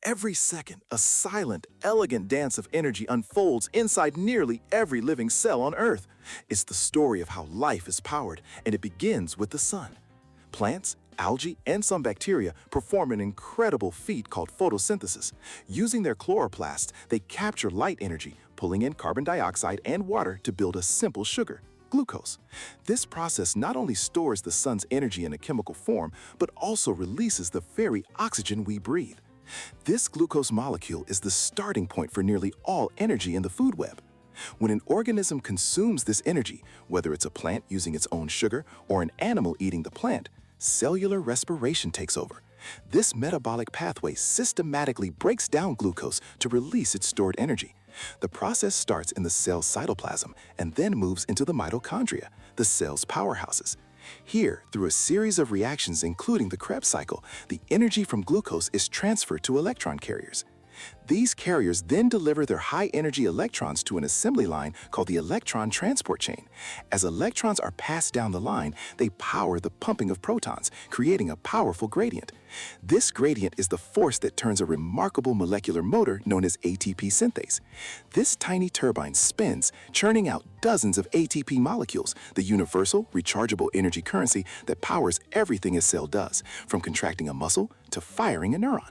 Every second, a silent, elegant dance of energy unfolds inside nearly every living cell on Earth. It's the story of how life is powered, and it begins with the sun. Plants, algae, and some bacteria perform an incredible feat called photosynthesis. Using their chloroplasts, they capture light energy, pulling in carbon dioxide and water to build a simple sugar, glucose. This process not only stores the sun's energy in a chemical form, but also releases the very oxygen we breathe. This glucose molecule is the starting point for nearly all energy in the food web. When an organism consumes this energy, whether it's a plant using its own sugar or an animal eating the plant, cellular respiration takes over. This metabolic pathway systematically breaks down glucose to release its stored energy. The process starts in the cell's cytoplasm and then moves into the mitochondria, the cell's powerhouses. Here, through a series of reactions including the Krebs cycle, the energy from glucose is transferred to electron carriers. These carriers then deliver their high-energy electrons to an assembly line called the electron transport chain. As electrons are passed down the line, they power the pumping of protons, creating a powerful gradient. This gradient is the force that turns a remarkable molecular motor known as ATP synthase. This tiny turbine spins, churning out dozens of ATP molecules, the universal, rechargeable energy currency that powers everything a cell does, from contracting a muscle to firing a neuron.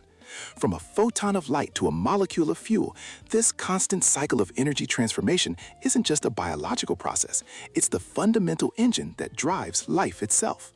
From a photon of light to a molecule of fuel, this constant cycle of energy transformation isn't just a biological process, it's the fundamental engine that drives life itself.